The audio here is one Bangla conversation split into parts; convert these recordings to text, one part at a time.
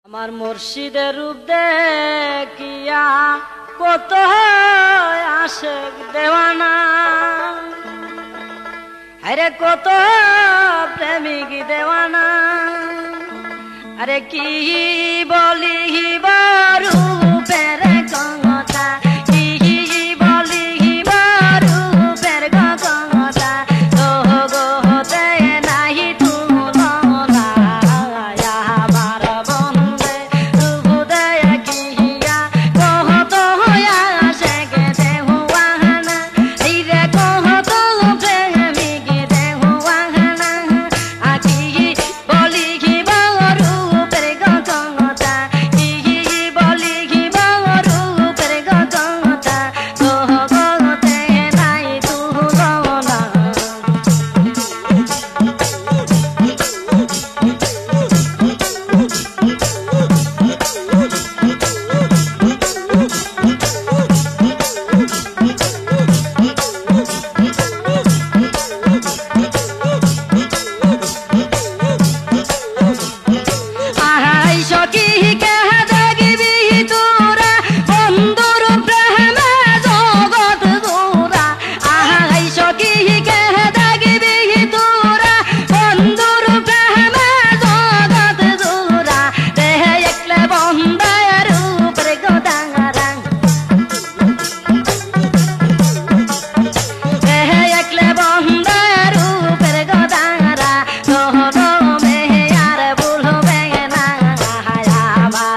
আমার মুর্শিদের রূপ দেখিয়া কত আশেক দেওয়ানা, আরে কত প্রেমিক দেওয়ানা। আরে কি বলি রূপের কথা, কি বলি রূপের কথা, তো গোতে নাহি তুলনা। আমার বন্ধে রূপ দেখিয়া কত আশেক দেওয়ানা, এই রে কত প্রেমিক দেওয়ানা। কি বলি রূপের কথা, কি বলি রূপের কথা, তো গোতে নাই তুলনা। আহাই সখী কে দেখবি তোরা, বন্ধুর প্রেমে জগৎ জোড়া। আহাই সখী কে দেখবি তোরা, বন্ধুর প্রেমে জগৎ জোড়া। দেহে একলে বন্ধার রূপের গোদারা, দেহে একলে বন্ধার রূপের গোদারা। তোহর মেহে আর ভুলবে না, আমার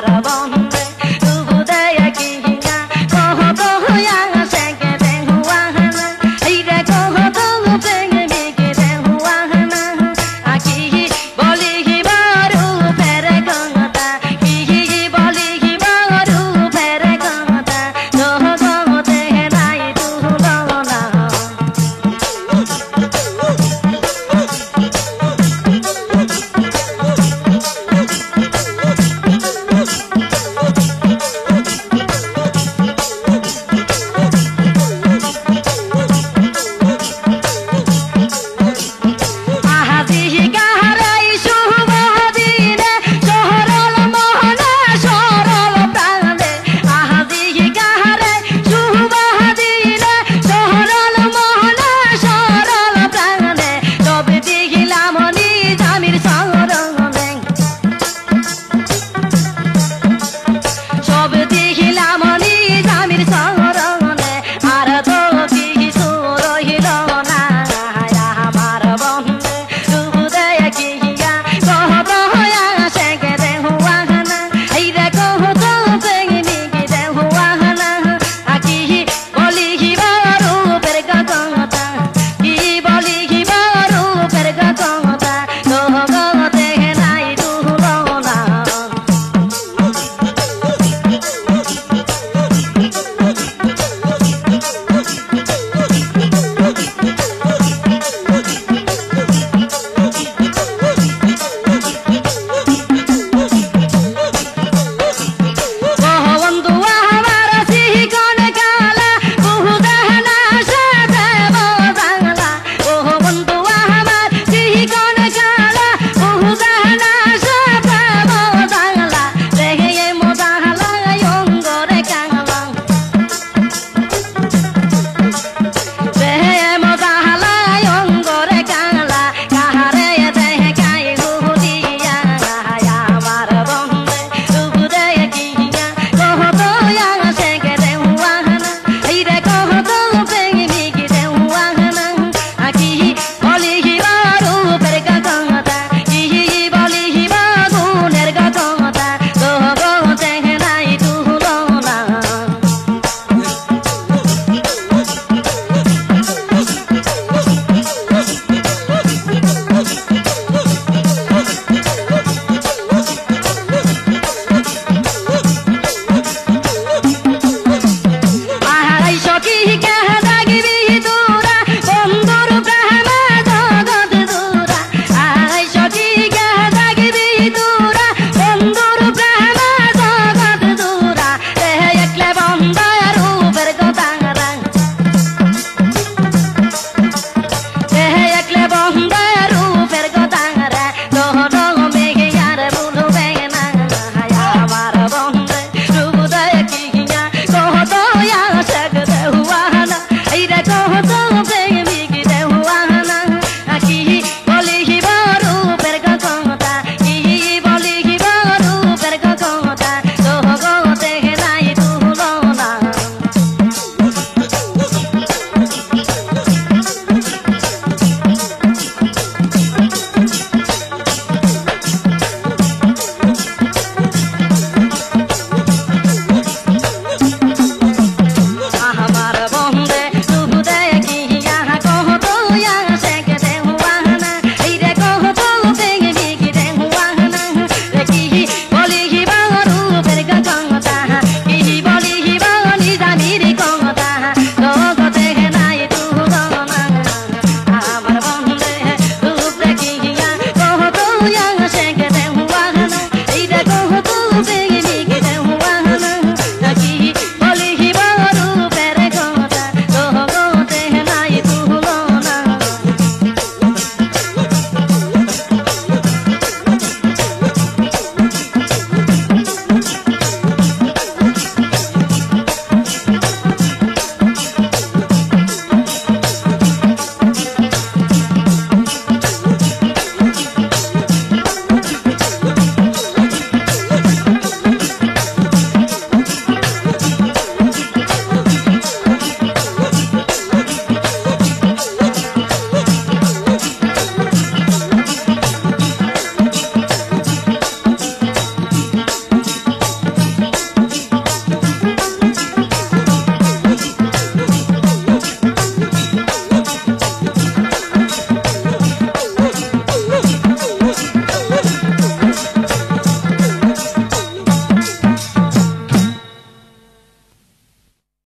প্রেমে